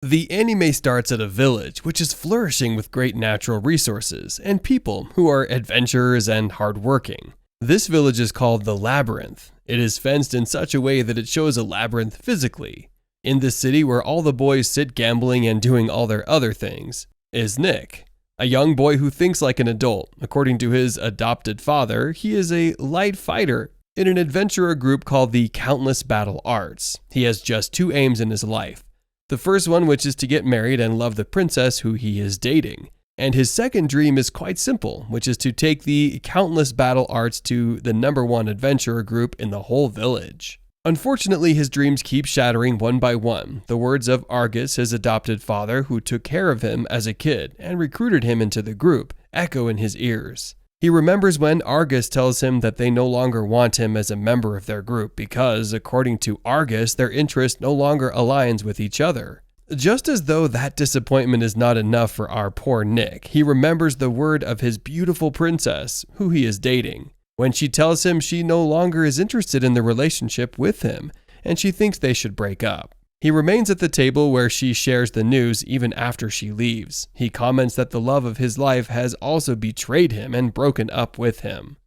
The anime starts at a village which is flourishing with great natural resources and people who are adventurers and hardworking. This village is called the Labyrinth. It is fenced in such a way that it shows a labyrinth physically. In this city where all the boys sit gambling and doing all their other things is Nick, a young boy who thinks like an adult. According to his adopted father, he is a light fighter in an adventurer group called the Countless Battle Arts. He has just two aims in his life. The first one, which is to get married and love the princess who he is dating. And his second dream is quite simple, which is to take the Countless Battle Arts to the #1 adventurer group in the whole village. Unfortunately, his dreams keep shattering one by one. The words of Argus, his adopted father, who took care of him as a kid and recruited him into the group, echo in his ears. He remembers when Argus tells him that they no longer want him as a member of their group because, according to Argus, their interest no longer aligns with each other. Just as though that disappointment is not enough for our poor Nick, he remembers the word of his beautiful princess, who he is dating, when she tells him she no longer is interested in the relationship with him, and she thinks they should break up. He remains at the table where she shares the news even after she leaves. He comments that the love of his life has also betrayed him and broken up with him.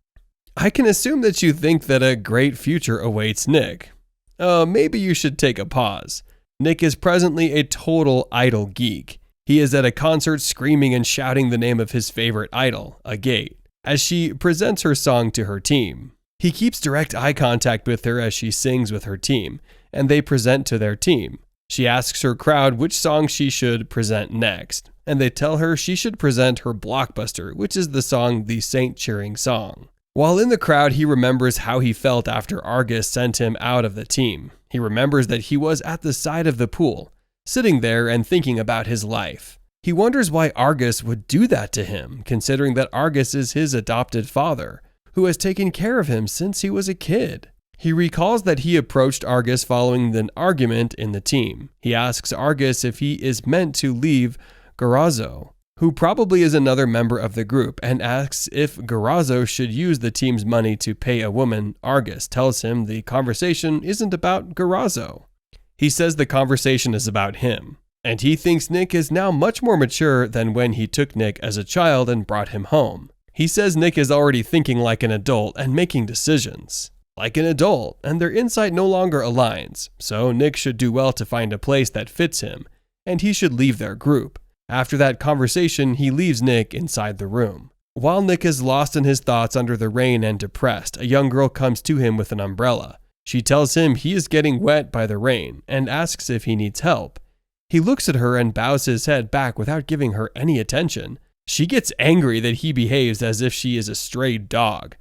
I can assume that you think that a great future awaits Nick. Maybe you should take a pause. Nick is presently a total idol geek. He is at a concert screaming and shouting the name of his favorite idol, Agate, as she presents her song to her team. He keeps direct eye contact with her as she sings with her team, and they present to their team. She asks her crowd which song she should present next, and they tell her she should present her blockbuster, which is the song The Saint Cheering Song. While in the crowd, he remembers how he felt after Argus sent him out of the team. He remembers that he was at the side of the pool, sitting there and thinking about his life. He wonders why Argus would do that to him, considering that Argus is his adopted father, who has taken care of him since he was a kid. He recalls that he approached Argus following an argument in the team. He asks Argus if he is meant to leave Garazzo, who probably is another member of the group, and asks if Garazzo should use the team's money to pay a woman. Argus tells him the conversation isn't about Garazzo. He says the conversation is about him, and he thinks Nick is now much more mature than when he took Nick as a child and brought him home. He says Nick is already thinking like an adult and making decisions like an adult, and their insight no longer aligns, so Nick should do well to find a place that fits him, and he should leave their group. After that conversation, he leaves Nick inside the room. While Nick is lost in his thoughts under the rain and depressed, a young girl comes to him with an umbrella. She tells him he is getting wet by the rain and asks if he needs help. He looks at her and bows his head back without giving her any attention. She gets angry that he behaves as if she is a stray dog,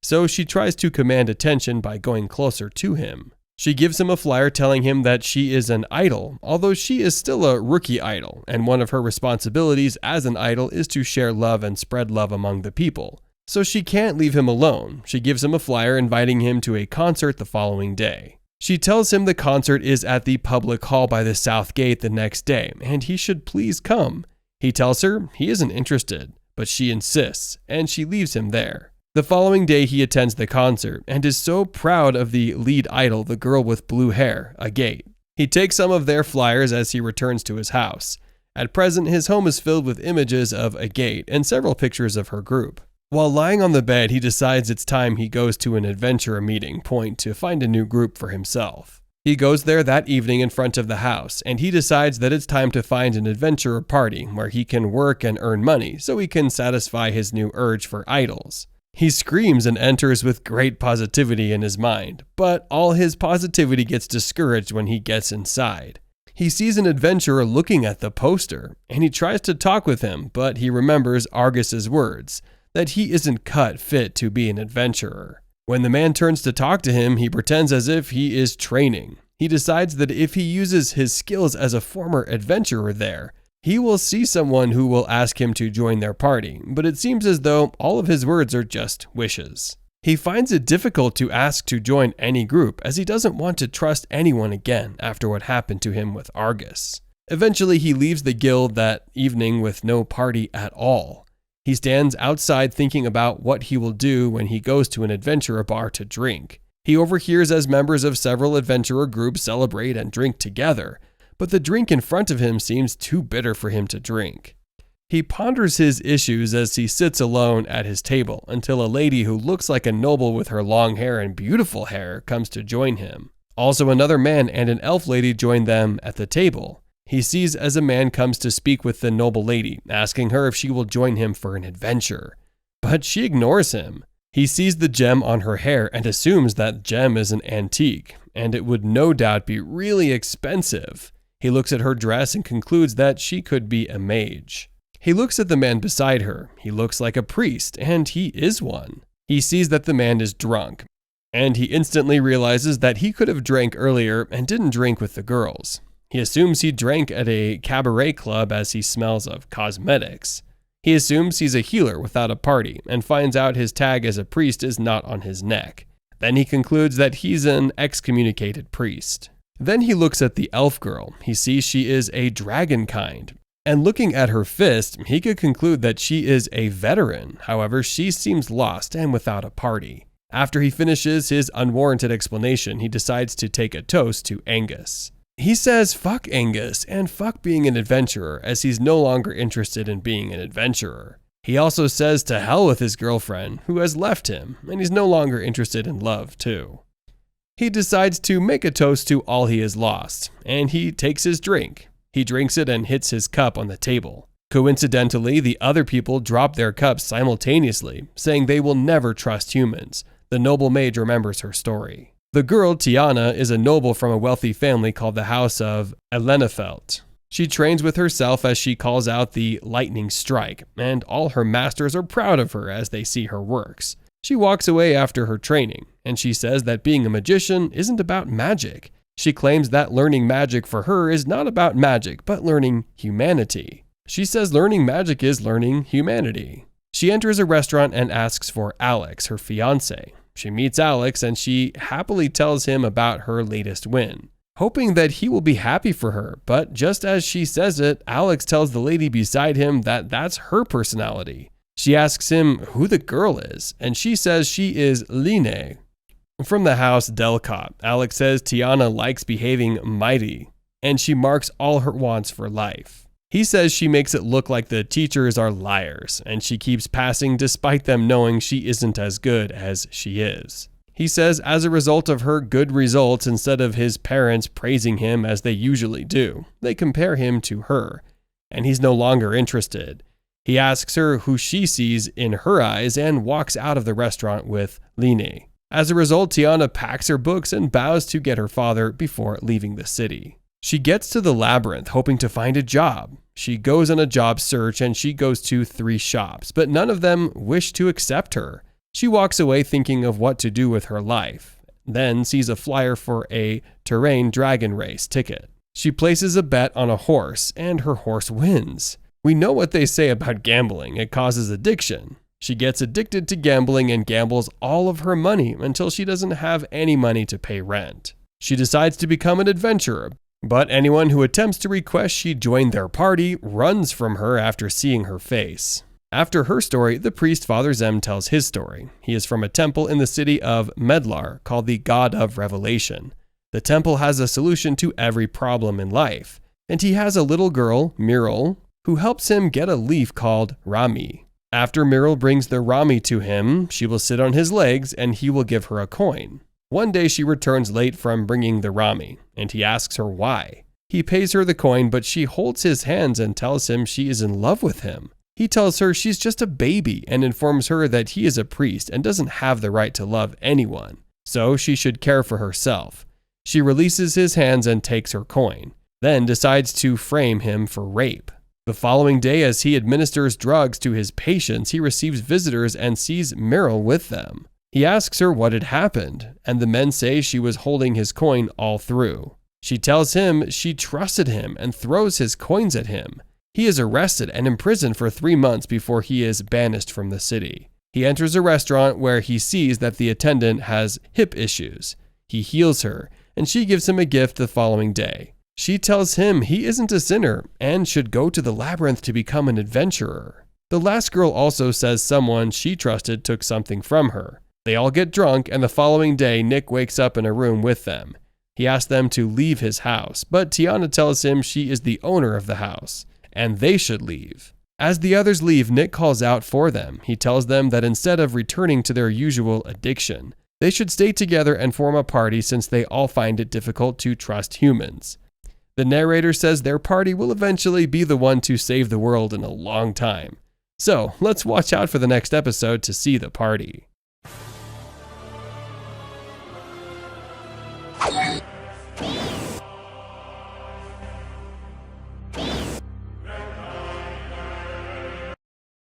so she tries to command attention by going closer to him. She gives him a flyer telling him that she is an idol, although she is still a rookie idol, and one of her responsibilities as an idol is to share love and spread love among the people. So she can't leave him alone. She gives him a flyer inviting him to a concert the following day. She tells him the concert is at the public hall by the south gate the next day, and he should please come. He tells her he isn't interested, but she insists, and she leaves him there. The following day, he attends the concert and is so proud of the lead idol, the girl with blue hair, Agate. He takes some of their flyers as he returns to his house. At present, his home is filled with images of Agate and several pictures of her group. While lying on the bed, he decides it's time he goes to an adventurer meeting point to find a new group for himself. He goes there that evening in front of the house, and he decides that it's time to find an adventurer party where he can work and earn money so he can satisfy his new urge for idols. He screams and enters with great positivity in his mind, but all his positivity gets discouraged when he gets inside. He sees an adventurer looking at the poster, and he tries to talk with him, but he remembers Argus's words, that he isn't cut fit to be an adventurer. When the man turns to talk to him, he pretends as if he is training. He decides that if he uses his skills as a former adventurer there, he will see someone who will ask him to join their party, but it seems as though all of his words are just wishes. He finds it difficult to ask to join any group as he doesn't want to trust anyone again after what happened to him with Argus. Eventually, he leaves the guild that evening with no party at all. He stands outside thinking about what he will do when he goes to an adventurer bar to drink. He overhears as members of several adventurer groups celebrate and drink together, but the drink in front of him seems too bitter for him to drink. He ponders his issues as he sits alone at his table until a lady who looks like a noble with her long hair and beautiful hair comes to join him. Also, another man and an elf lady join them at the table. He sees as a man comes to speak with the noble lady, asking her if she will join him for an adventure. But she ignores him. He sees the gem on her hair and assumes that gem is an antique, and it would no doubt be really expensive. He looks at her dress and concludes that she could be a mage. He looks at the man beside her. He looks like a priest, and he is one. He sees that the man is drunk, and he instantly realizes that he could have drank earlier and didn't drink with the girls. He assumes he drank at a cabaret club as he smells of cosmetics. He assumes he's a healer without a party and finds out his tag as a priest is not on his neck. Then he concludes that he's an excommunicated priest. Then he looks at the elf girl. He sees she is a dragonkind. And looking at her fist, he could conclude that she is a veteran. However, she seems lost and without a party. After he finishes his unwarranted explanation, he decides to take a toast to Angus. He says fuck Angus and fuck being an adventurer, as he's no longer interested in being an adventurer. He also says to hell with his girlfriend, who has left him, and he's no longer interested in love too. He decides to make a toast to all he has lost, and he takes his drink. He drinks it and hits his cup on the table. Coincidentally, the other people drop their cups simultaneously, saying they will never trust humans. The noble mage remembers her story. The girl, Tiana, is a noble from a wealthy family called the House of Elenefelt. She trains with herself as she calls out the lightning strike, and all her masters are proud of her as they see her works. She walks away after her training, and she says that being a magician isn't about magic. She claims that learning magic for her is not about magic, but learning humanity. She says learning magic is learning humanity. She enters a restaurant and asks for Alex, her fiancé. She meets Alex and she happily tells him about her latest win, hoping that he will be happy for her. But just as she says it, Alex tells the lady beside him that that's her personality. She asks him who the girl is, and she says she is Line. From the house Delcott, Alex says Tiana likes behaving mighty, and she marks all her wants for life. He says she makes it look like the teachers are liars, and she keeps passing despite them knowing she isn't as good as she is. He says as a result of her good results, instead of his parents praising him as they usually do, they compare him to her, and he's no longer interested. He asks her who she sees in her eyes and walks out of the restaurant with Line. As a result, Tiana packs her books and bows to get her father before leaving the city. She gets to the labyrinth hoping to find a job. She goes on a job search and she goes to 3 shops, but none of them wish to accept her. She walks away thinking of what to do with her life, then sees a flyer for a terrain dragon race ticket. She places a bet on a horse and her horse wins. We know what they say about gambling. It causes addiction. She gets addicted to gambling and gambles all of her money until she doesn't have any money to pay rent. She decides to become an adventurer, but anyone who attempts to request she join their party runs from her after seeing her face. After her story, the priest Father Zem tells his story. He is from a temple in the city of Medlar called the God of Revelation. The temple has a solution to every problem in life, and he has a little girl, Miral, who helps him get a leaf called Rami. After Miral brings the Rami to him, she will sit on his legs and he will give her a coin. One day she returns late from bringing the Rami, and he asks her why. He pays her the coin, but she holds his hands and tells him she is in love with him. He tells her she's just a baby and informs her that he is a priest and doesn't have the right to love anyone, so she should care for herself. She releases his hands and takes her coin, then decides to frame him for rape. The following day, as he administers drugs to his patients, he receives visitors and sees Miral with them. He asks her what had happened, and the men say she was holding his coin all through. She tells him she trusted him and throws his coins at him. He is arrested and imprisoned for 3 months before he is banished from the city. He enters a restaurant where he sees that the attendant has hip issues. He heals her, and she gives him a gift the following day. She tells him he isn't a sinner and should go to the labyrinth to become an adventurer. The last girl also says someone she trusted took something from her. They all get drunk, and the following day Nick wakes up in a room with them. He asks them to leave his house, but Tiana tells him she is the owner of the house, and they should leave. As the others leave, Nick calls out for them. He tells them that instead of returning to their usual addiction, they should stay together and form a party since they all find it difficult to trust humans. The narrator says their party will eventually be the one to save the world in a long time. So let's watch out for the next episode to see the party.